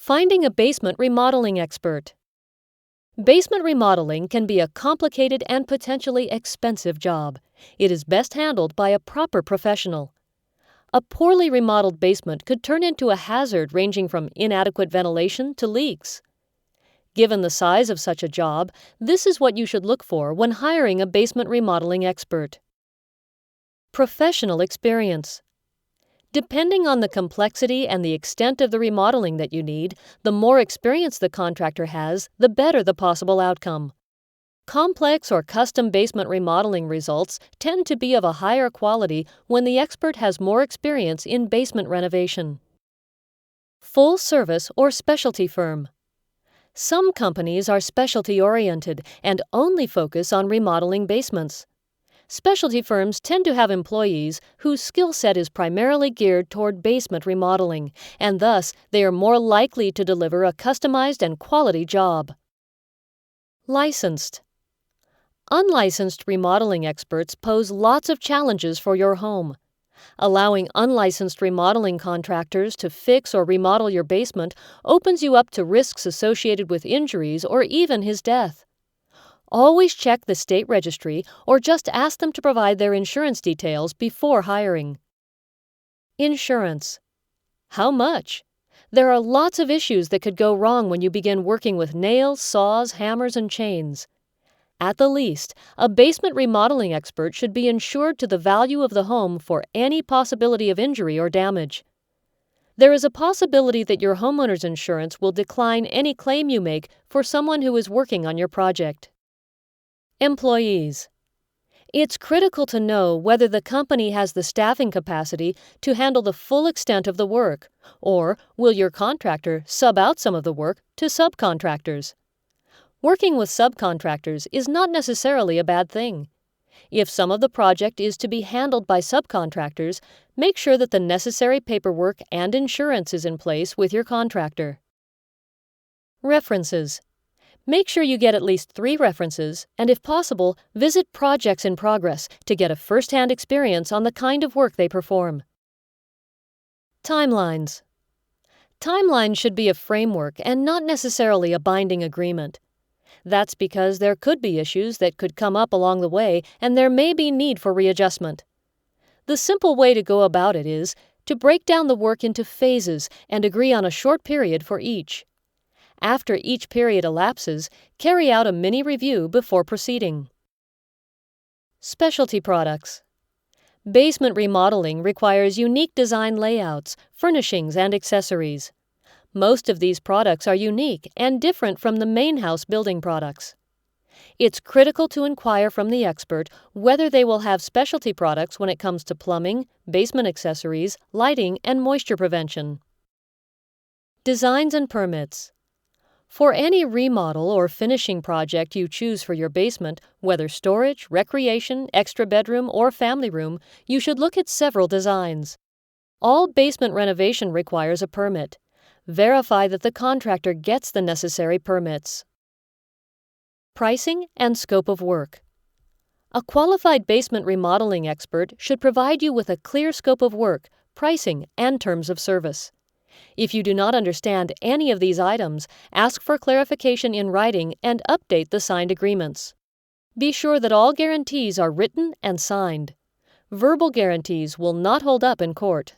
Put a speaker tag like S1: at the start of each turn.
S1: Finding a basement remodeling expert. Basement remodeling can be a complicated and potentially expensive job. It is best handled by a proper professional. A poorly remodeled basement could turn into a hazard ranging from inadequate ventilation to leaks. Given the size of such a job, this is what you should look for when hiring a basement remodeling expert. Professional experience. Depending on the complexity and the extent of the remodeling that you need, the more experience the contractor has, the better the possible outcome. Complex or custom basement remodeling results tend to be of a higher quality when the expert has more experience in basement renovation. Full service or specialty firm. Some companies are specialty-oriented and only focus on remodeling basements. Specialty firms tend to have employees whose skill set is primarily geared toward basement remodeling, and thus they are more likely to deliver a customized and quality job. Licensed. Unlicensed remodeling experts pose lots of challenges for your home. Allowing unlicensed remodeling contractors to fix or remodel your basement opens you up to risks associated with injuries or even his death. Always check the state registry or just ask them to provide their insurance details before hiring. Insurance. How much? There are lots of issues that could go wrong when you begin working with nails, saws, hammers, and chains. At the least, a basement remodeling expert should be insured to the value of the home for any possibility of injury or damage. There is a possibility that your homeowner's insurance will decline any claim you make for someone who is working on your project. Employees. It's critical to know whether the company has the staffing capacity to handle the full extent of the work, or will your contractor sub out some of the work to subcontractors. Working with subcontractors is not necessarily a bad thing. If some of the project is to be handled by subcontractors, make sure that the necessary paperwork and insurance is in place with your contractor. References. Make sure you get at least 3 references, and if possible, visit projects in progress to get a first-hand experience on the kind of work they perform. Timelines. Timelines should be a framework and not necessarily a binding agreement. That's because there could be issues that could come up along the way, and there may be need for readjustment. The simple way to go about it is to break down the work into phases and agree on a short period for each. After each period elapses, carry out a mini-review before proceeding. Specialty products. Basement remodeling requires unique design layouts, furnishings, and accessories. Most of these products are unique and different from the main house building products. It's critical to inquire from the expert whether they will have specialty products when it comes to plumbing, basement accessories, lighting, and moisture prevention. Designs and permits. For any remodel or finishing project you choose for your basement, whether storage, recreation, extra bedroom, or family room, you should look at several designs. All basement renovation requires a permit. Verify that the contractor gets the necessary permits. Pricing and scope of work. A qualified basement remodeling expert should provide you with a clear scope of work, pricing, and terms of service. If you do not understand any of these items, ask for clarification in writing and update the signed agreements. Be sure that all guarantees are written and signed. Verbal guarantees will not hold up in court.